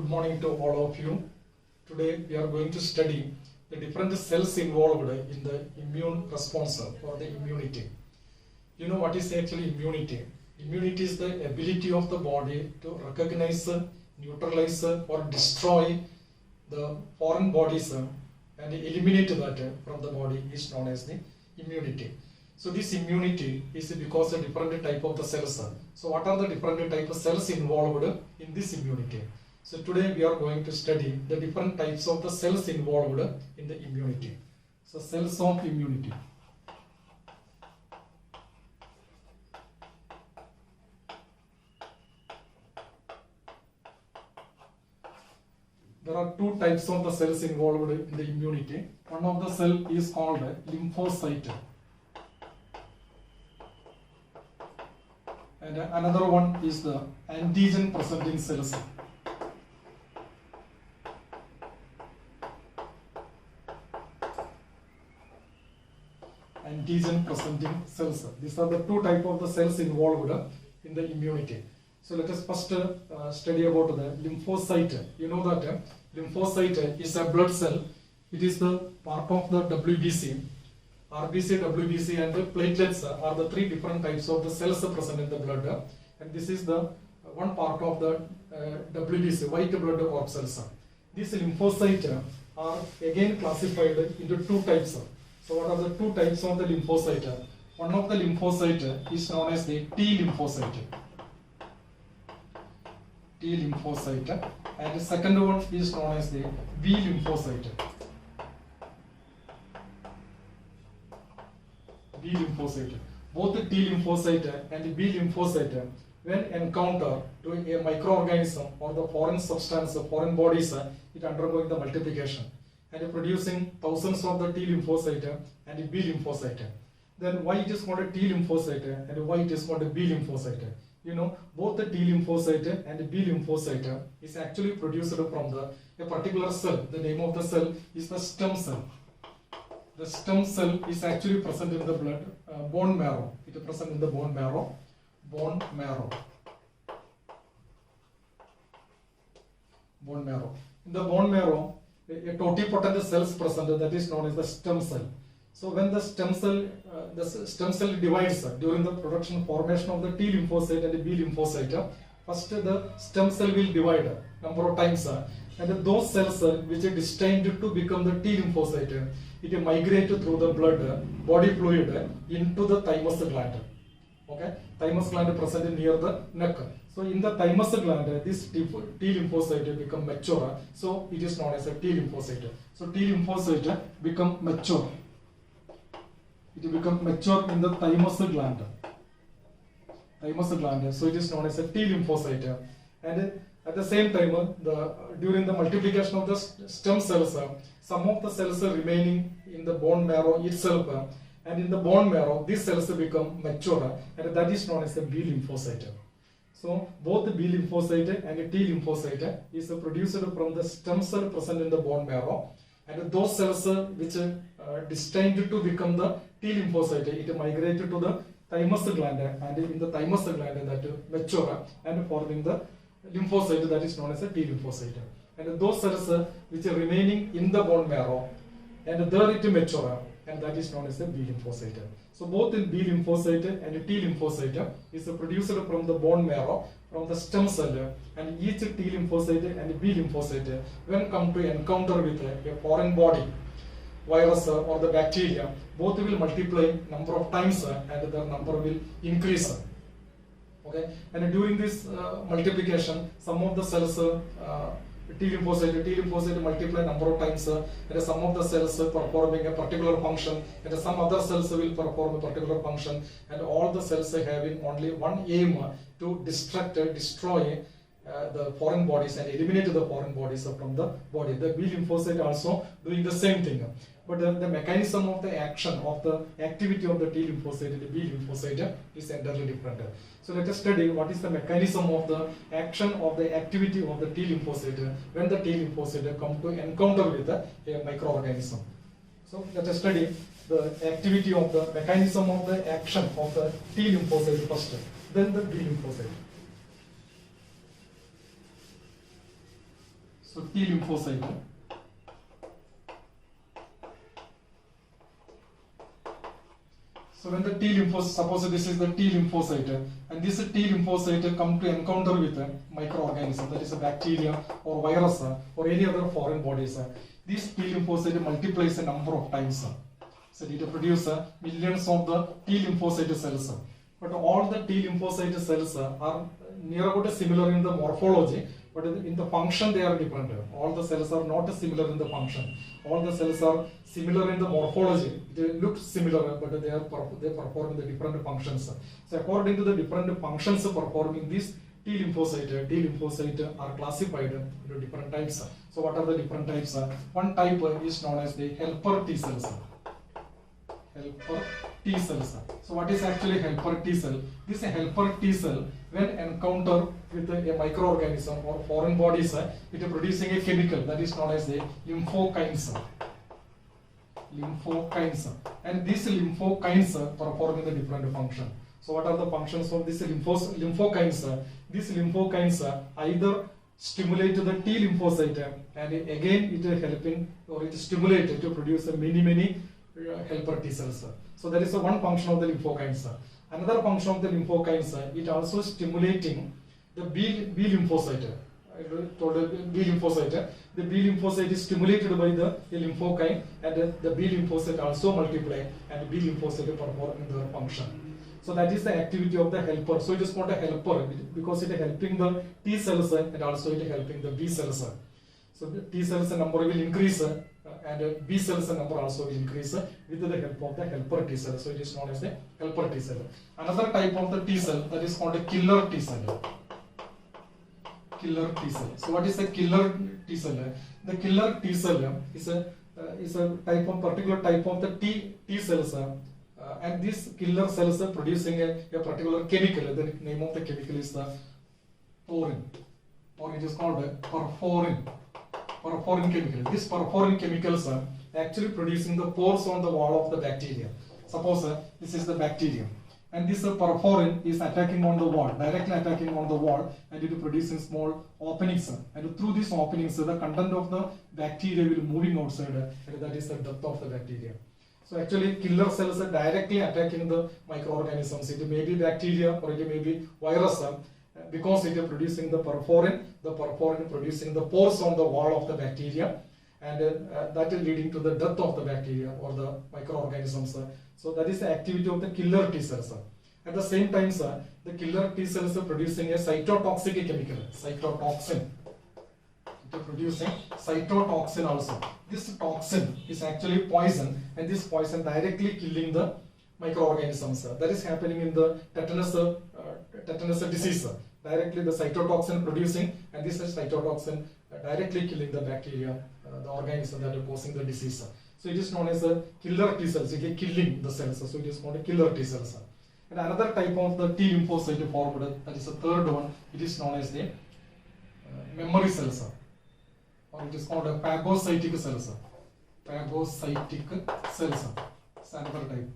Good morning to all of you. Today we are going to study the different cells involved in the immune response or the immunity. You know what is actually immunity? Immunity is the ability of the body to recognize, neutralize or destroy the foreign bodies and eliminate that from the body is known as the immunity. So this immunity is because a different type of the cells. So what are the different type of cells involved in this immunity? So today we are going to study the different types of the cells involved in the immunity. So cells of immunity. There are two types of the cells involved in the immunity. One of the cell is called lymphocyte. And another one is the antigen presenting cells. Antigen presenting cells. These are the two types of the cells involved in the immunity. So let us first study about the lymphocyte. You know that lymphocyte is a blood cell. It is the part of the WBC. RBC, WBC and the platelets are the three different types of the cells present in the blood, and this is the one part of the WBC, white blood corpuscle cells. These lymphocytes are again classified into two types. So what are the two types of the lymphocyte? One of the lymphocyte is known as the T lymphocyte. T lymphocyte, and the second one is known as the B lymphocyte. B lymphocyte. Both the T lymphocyte and the B lymphocyte, when encounter to a microorganism or the foreign substance, foreign bodies, it undergoing the multiplication and producing thousands of the T lymphocyte and the B lymphocyte. Then why it is called a T lymphocyte and why it is called a B lymphocyte? You know, both the T lymphocyte and the B lymphocyte is actually produced from a particular cell. The name of the cell is the stem cell. The stem cell is actually present in the blood, bone marrow. It is present in the bone marrow. Bone marrow. Bone marrow. In the bone marrow, a totipotent cells present that is known as the stem cell. So when the stem cell divides during the formation of the T lymphocyte and the B lymphocyte, first the stem cell will divide number of times, and those cells which are destined to become the T lymphocyte, it migrate through the blood, body fluid into the thymus gland. Okay, thymus gland present near the neck. So in the thymus gland, this T lymphocyte become mature. So it is known as a T lymphocyte. So T lymphocyte become mature. It becomes mature in the thymus gland. Thymus gland. So it is known as a T lymphocyte. And at the same time, during the multiplication of the stem cells, some of the cells are remaining in the bone marrow itself, and in the bone marrow, these cells become mature, and that is known as the B lymphocyte. So both the B lymphocyte and the T lymphocyte is produced from the stem cell present in the bone marrow, and those cells which are destined to become the T lymphocyte, it migrated to the thymus gland, and in the thymus gland that mature and forming the lymphocyte that is known as a T lymphocyte. And those cells which are remaining in the bone marrow, and there it mature, and that is known as the B lymphocyte. So both in B lymphocyte and T lymphocyte is produced from the bone marrow, from the stem cell, and each T lymphocyte and B lymphocyte, when come to encounter with a foreign body, virus or the bacteria, both will multiply number of times and their number will increase. Okay, and during this multiplication, some of the cells, T lymphocyte multiply number of times, and some of the cells performing a particular function, and some other cells will perform a particular function, and all the cells having only one aim to destroy the foreign bodies and eliminate the foreign bodies from the body. The B lymphocyte also doing the same thing. But the mechanism of the action, of the activity of the T lymphocyte and the B lymphocyte is entirely different. So let us study what is the mechanism of the action of the activity of the T lymphocyte when the T lymphocyte come to encounter with a microorganism. So let us study the activity of the mechanism of the action of the T lymphocyte first, then the B lymphocyte. So T lymphocyte. So when the T lymphocyte, suppose this is the T lymphocyte, and this T lymphocyte come to encounter with a microorganism, that is a bacteria or virus or any other foreign bodies, these T lymphocyte multiplies a number of times. So it produces millions of the T lymphocyte cells. But all the T lymphocyte cells are near about similar in the morphology, but in the function they are different. All the cells are not similar in the function. All the cells are similar in the morphology. They look similar, but they perform the different functions. So according to the different functions performing these T lymphocyte are classified into different types. So what are the different types? One type is known as the helper T cells. Helper T cells. So what is actually helper T cell? This helper T cell, when encounter with a microorganism or foreign bodies, it is producing a chemical that is known as the lymphokines. Lymphokines. And these lymphokines perform the different function. So what are the functions of these lymphokines? These lymphokines either stimulate the T lymphocyte, and again it is helping or it is stimulated to produce many helper T cells. So that is one function of the lymphokines. Another function of the lymphokines, it also stimulating the B lymphocyte. I told the B lymphocyte. The B lymphocyte is stimulated by the lymphokine, and the B lymphocyte also multiply, and B lymphocyte perform their function. So that is the activity of the helper. So it is called a helper because it is helping the T cells and also it is helping the B cells. So the T cells number will increase and B cells number also will increase with the help of the helper T cell. So it is known as the helper T cell. Another type of the T cell, that is called a killer T cell. Killer T cell. So what is a killer T cell? The killer T cell is a particular type of the T cells, and these killer cells are producing a particular chemical. The name of the chemical is the porphyrin, or it is called perforin. Perforin chemical. These perforin chemicals are actually producing the pores on the wall of the bacteria. Suppose this is the bacterium, and this perforin is attacking on the wall, directly attacking on the wall, and it is producing small openings. And through these openings, the content of the bacteria will moving outside, and that is the death of the bacteria. So actually, killer cells are directly attacking the microorganisms. It may be bacteria or it may be virus. Because it is producing the perforin producing the pores on the wall of the bacteria, and that is leading to the death of the bacteria or the microorganisms. So that is the activity of the killer T cells. At the same time, the killer T cells are producing a cytotoxic chemical, cytotoxin. It is producing cytotoxin also. This toxin is actually poison, and this poison directly killing the microorganisms. That is happening in the tetanus disease. Directly the cytotoxin producing, and this is cytotoxin directly killing the bacteria, the organism that are causing the disease. So it is known as a killer T cells. It is killing the cells. So it is called a killer T cells. And another type of the T lymphocyte formed, that is the third one. It is known as the memory cells, or it is called a phagocytic cells. Phagocytic cells. It's another type.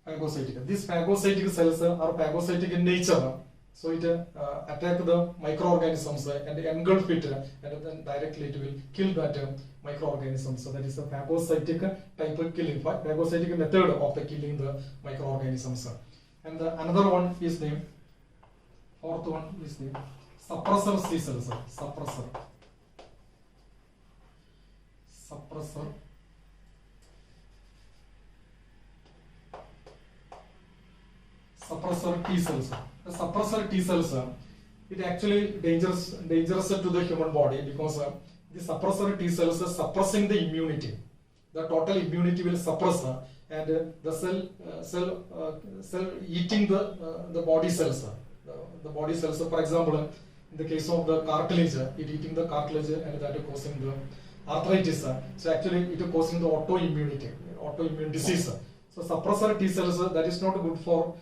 Phagocytic. These phagocytic cells are phagocytic in nature. So it attack the microorganisms and engulf it, and then directly it will kill that microorganism. So that is the phagocytic type of killing, phagocytic method of the killing the microorganisms. And another one is the fourth one is the suppressor T cells. Suppressor T cells. The suppressor T cells, it actually dangerous to the human body, because the suppressor T cells are suppressing the immunity. The total immunity will suppress, and the cell eating the body cells. The body cells, for example, in the case of the cartilage, it eating the cartilage, and that is causing the arthritis. So actually, it is causing the autoimmune disease. So suppressor T cells, that is not good for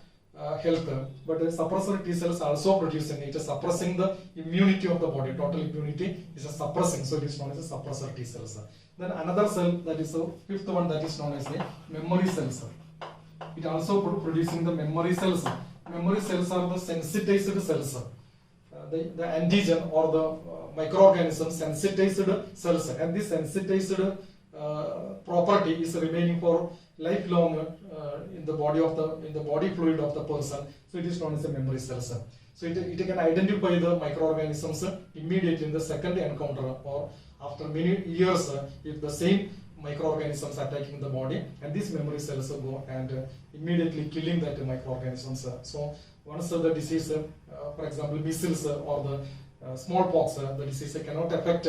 health, but the suppressor T cells also producing, it is suppressing the immunity of the body. Total immunity is suppressing, so it is known as a suppressor T cells. Then another cell, that is the fifth one, that is known as the memory cells. It also producing the memory cells. Memory cells are the sensitized cells. the antigen or the microorganism sensitized cells, and this sensitized property is remaining for lifelong in the body fluid of the person. So it is known as a memory cells. So it can identify the microorganisms immediately in the second encounter or after many years if the same microorganisms attacking the body, and these memory cells go and immediately killing that microorganisms. So once the disease, for example measles or the smallpox, the disease cannot affect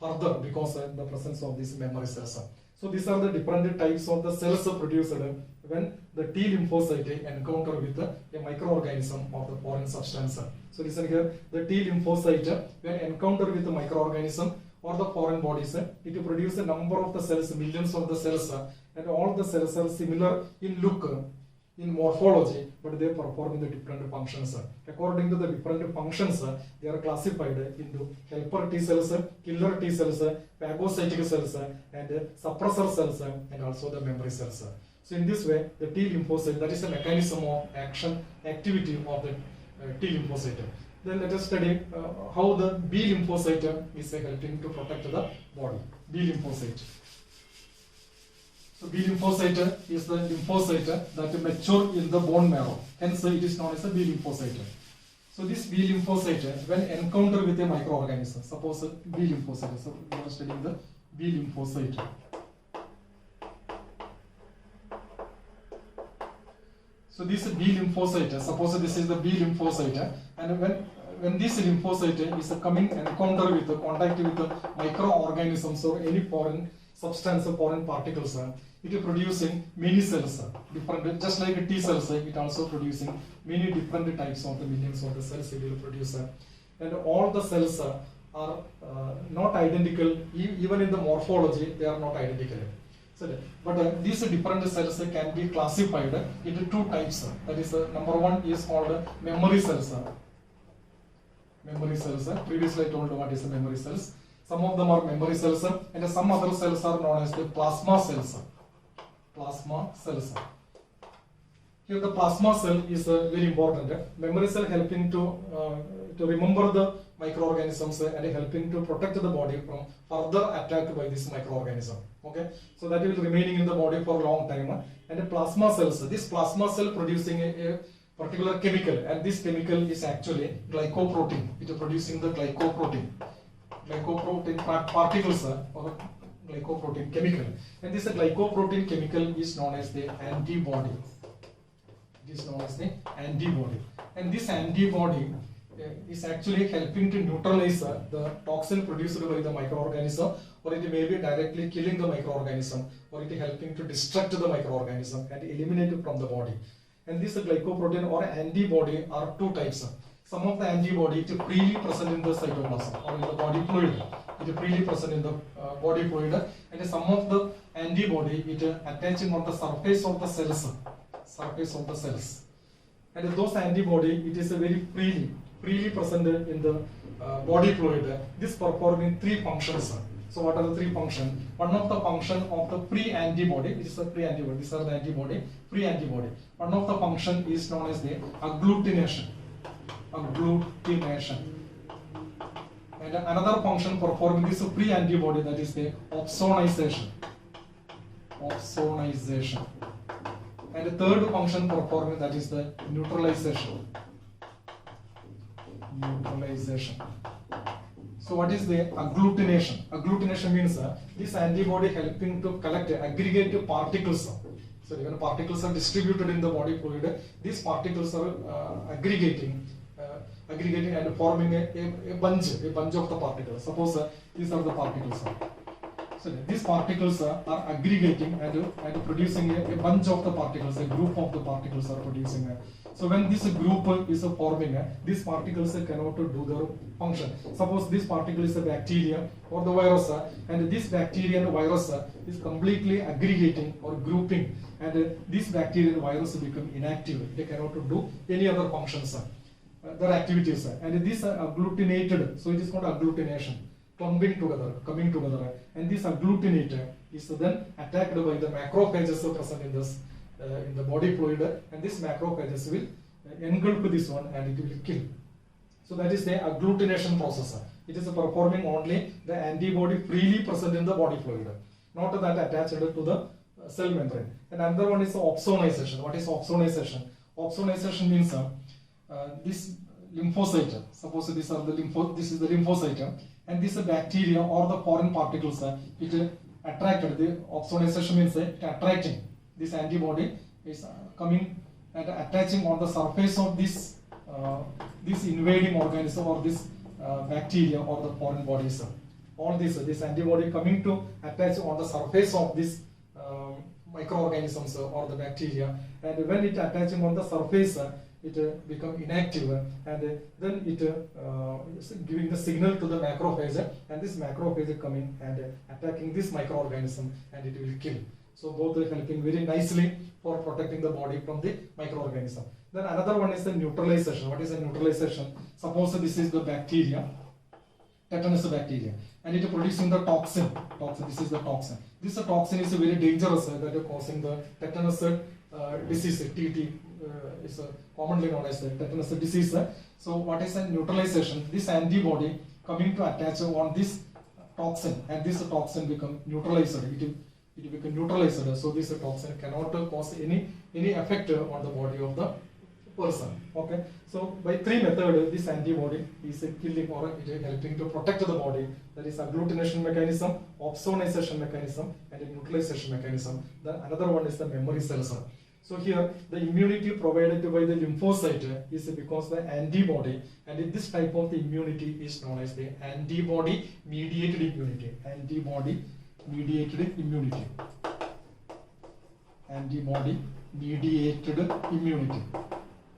further because of the presence of these memory cells. So these are the different types of the cells produced when the T lymphocyte encounter with a microorganism of the foreign substance. So listen here, the T lymphocyte when encounter with a microorganism or the foreign bodies, it produces a number of the cells, millions of the cells, and all the cells are similar in look, in morphology, but they perform the different functions. According to the different functions, they are classified into helper T cells, killer T cells, phagocytic cells, and suppressor cells, and also the memory cells. So in this way, the T lymphocyte, that is a mechanism of action, activity of the T lymphocyte. Then let us study how the B lymphocyte is helping to protect the body. B lymphocyte. So B lymphocyte is the lymphocyte that mature in the bone marrow. Hence it is known as a B lymphocyte. So this B lymphocyte, when encounter with a microorganism, suppose B lymphocyte. So we are studying the B lymphocyte. So this B lymphocyte, suppose this is the B lymphocyte, and when this lymphocyte is coming encounter with contact with microorganisms or any foreign substance or foreign particles, it is producing many cells, different, just like T cells, it also producing many different types of the millions of the cells it will produce, and all the cells are not identical, even in the morphology they are not identical. So, but these different cells can be classified into two types. That is, number one is called memory cells. Memory cells. Previously I told what is the memory cells. Some of them are memory cells, and some other cells are known as the plasma cells. Plasma cells. Here the plasma cell is very important. Memory cell helping to remember the microorganisms and helping to protect the body from further attack by this microorganism. Okay, so that will remaining in the body for a long time. And the plasma cells, this plasma cell producing a particular chemical, and this chemical is actually glycoprotein. It is producing the glycoprotein particles or glycoprotein chemical, and this glycoprotein chemical is known as the antibody. It is known as the antibody, and this antibody is actually helping to neutralize the toxin produced by the microorganism, or it may be directly killing the microorganism, or it is helping to destruct the microorganism and eliminate it from the body. And this glycoprotein or antibody are two types. Some of the antibody is freely present in the cytoplasm or in the body fluid. It is freely present in the body fluid, and some of the antibody it attaching on the surface of the cells. Surface of the cells. And those antibody it is a very freely present in the body fluid. This performing three functions. So what are the three functions? One of the function of the free antibody, this is a free antibody, these are the antibody, free antibody. One of the function is known as the agglutination. Agglutination. And another function performing this free antibody, that is the opsonization. Opsonization. And the third function performing, that is the neutralization. Neutralization. So what is the agglutination? Agglutination means this antibody helping to collect aggregate particles. So when particles are distributed in the body fluid, these particles are aggregating and forming a bunch of the particles. Suppose these are the particles. So these particles are aggregating and producing a bunch of the particles, a group of the particles are producing. So when this group is forming, these particles cannot do their function. Suppose this particle is a bacteria or the virus, and this bacteria and virus is completely aggregating or grouping, and this bacteria and virus become inactive. They cannot do any other functions, their activities. And this agglutinated, so it is called agglutination. Coming together, and this agglutinate is then attacked by the macrophages present in this in the body fluid, and this macrophages will engulf this one and it will kill. So that is the agglutination process. It is performing only the antibody freely present in the body fluid, not that attached to the cell membrane. And another one is opsonization. What is opsonization? Opsonization means this lymphocyte. Suppose these are the this is the lymphocyte, and this bacteria or the foreign particles. It attracted. The opsonization means it attracting. This antibody is coming and attaching on the surface of this this invading organism or this bacteria or the foreign bodies. All this antibody coming to attach on the surface of this microorganisms or the bacteria, and when it attaching on the surface, it become inactive, and then it is giving the signal to the macrophage, and this macrophage coming and attacking this microorganism, and it will kill. So both are helping very nicely for protecting the body from the microorganism. Then another one is the neutralization. What is the neutralization? Suppose this is the bacteria, tetanus bacteria, and it is producing the toxin. This is the toxin. This toxin is very dangerous that is causing the tetanus disease. TT is commonly known as the tetanus disease. So what is a neutralization? This antibody coming to attach on this toxin, and this toxin become neutralized. It become neutralized. So this toxin cannot cause any effect on the body of the person. Okay. So by three methods, this antibody is killing or it is helping to protect the body. That is agglutination mechanism, opsonization mechanism, and a neutralization mechanism. Then another one is the memory cells. So here the immunity provided by the lymphocyte is because the antibody, and this type of the immunity is known as the antibody mediated immunity. Antibody mediated immunity. Antibody mediated immunity.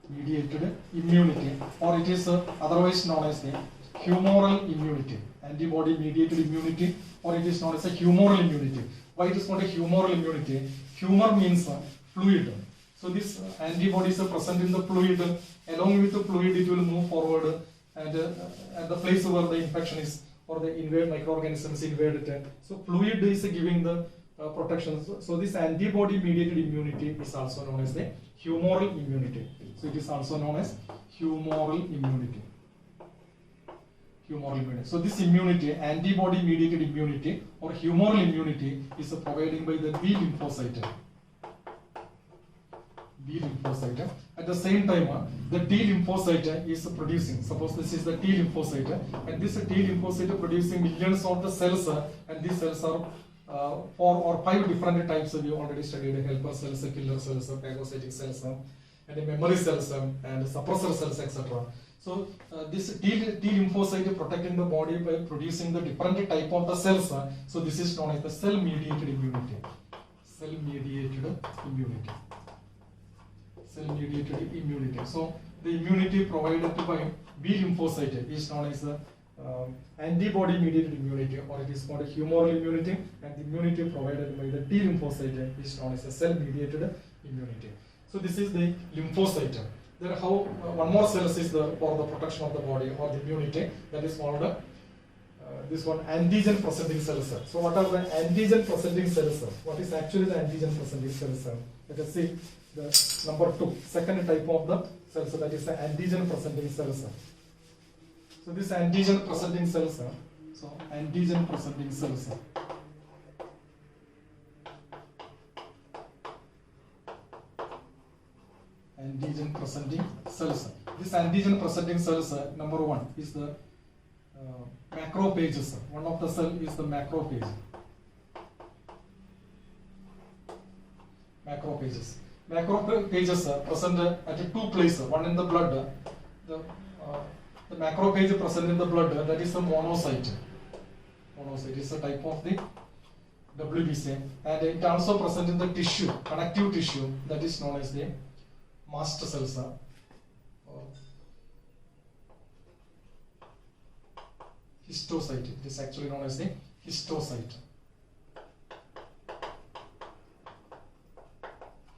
Mediated immunity, or it is otherwise known as the humoral immunity. Antibody mediated immunity, or it is known as a humoral immunity. Why it is called a humoral immunity? Humor means fluid. So this antibodies are present in the fluid. Along with the fluid, it will move forward, and at the place where the infection is or the invade microorganisms invaded. So fluid is giving the protection. So this antibody mediated immunity is also known as the humoral immunity. So it is also known as humoral immunity. Humoral immunity. So this immunity, antibody mediated immunity or humoral immunity, is provided by the B lymphocyte. B lymphocyte. At the same time, the T lymphocyte is producing. Suppose this is the T lymphocyte, and this T lymphocyte producing millions of the cells, and these cells are 4 or 5 different types. We already studied helper cells, killer cells, phagocytic cells, and memory cells, and suppressor cells, etc. So this T lymphocyte protecting the body by producing the different type of the cells. So this is known as the cell mediated immunity. Cell mediated immunity. Cell mediated immunity. So the immunity provided by B lymphocyte is known as the antibody mediated immunity, or it is called a humoral immunity, and the immunity provided by the T lymphocyte is known as a cell mediated immunity. So this is the lymphocyte. Then how one more cell is for the protection of the body or the immunity, that is called this one antigen presenting cells. So what are the antigen presenting cells? What is actually the antigen presenting cells? Let us see the number 2, second type of the cells, that is the antigen presenting cells. So this antigen presenting cells, antigen presenting cells. Antigen presenting cells. This antigen presenting cells, number 1 is the macrophages. One of the cell is the macrophage. Macrophages. Macrophages are present at 2 places. One in the blood. The macrophage present in the blood, that is the monocyte. Monocyte is a type of the WBC, and it also present in the tissue, connective tissue, that is known as the mast cells. Histocyte. It is actually known as the histocyte.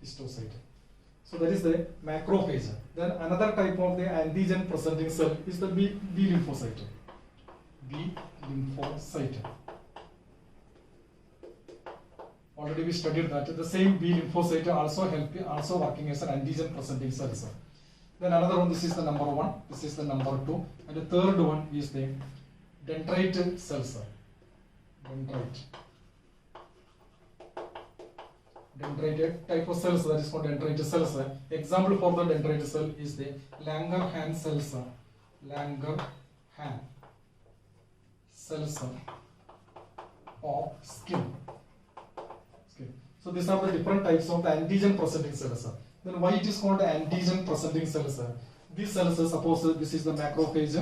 Histocyte. So that is the macrophage. Then another type of the antigen presenting cell is the B lymphocyte. B lymphocyte. Already we studied that the same B lymphocyte also working as an antigen presenting cells. Then another one, this is the number 1, this is the number 2, and the third one is the dendrite cells. Dendrite type of cells, that is called dendrite cells. Example for the dendrite cell is the Langerhans cells. Langerhans cells of skin. So these are the different types of the antigen presenting cells. Then why it is called antigen presenting cells? These cells, suppose this is the macrophage,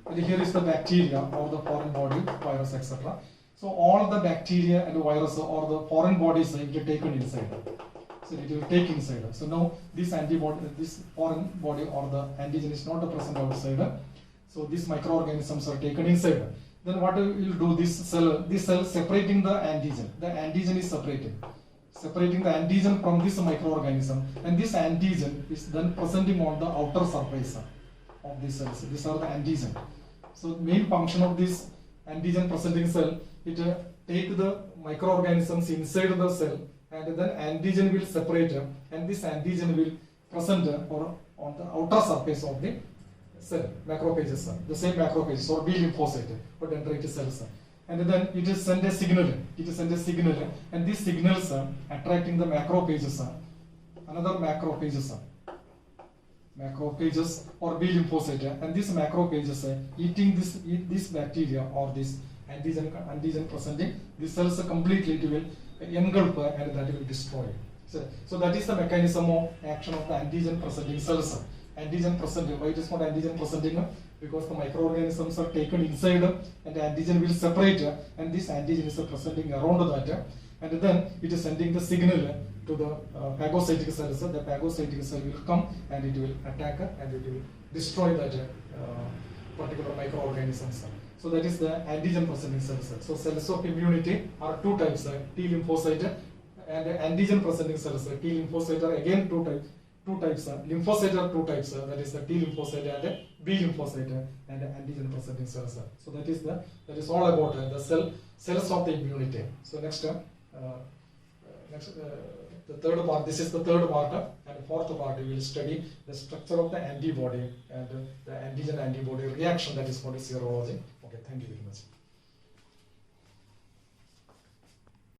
and here is the bacteria or the foreign body, virus, etc. So all the bacteria and virus or the foreign bodies will be taken inside. So it will take inside. So now this antibody, this foreign body or the antigen is not present outside. So these microorganisms are taken inside. Then what will do, this cell separating the antigen. The antigen is separating the antigen from this microorganism, and this antigen is then presenting on the outer surface of these cells. These are the antigen. So main function of this antigen presenting cell, it take the microorganisms inside the cell, and then antigen will separate, and this antigen will present or on the outer surface of the cell, macrophages, the same macrophages or B lymphocyte or dendrite cells. And then it is send a signal. And these signals are attracting the macrophages, another macrophages or B lymphocyte, and these macrophages eating this bacteria or this antigen presenting these cells completely. It will engulf and that will destroy. So that is the mechanism of action of the antigen presenting cells. Antigen presenting. Why it is called antigen presenting? Because the microorganisms are taken inside and the antigen will separate, and this antigen is presenting around that, and then it is sending the signal to the phagocytic cells. The phagocytic cell will come and it will attack and it will destroy that particular microorganisms. So that is the antigen presenting cells. So cells of immunity are two types, T lymphocyte and antigen presenting cells. T lymphocyte are again two types. Lymphocyte are two types, that is the T lymphocyte and B lymphocyte and antigen presenting cells. So that is all about the cells of the immunity. So next the third part, this is the third part, and fourth part we will study the structure of the antibody and the antigen antibody reaction, that is called serology. Okay, thank you very much.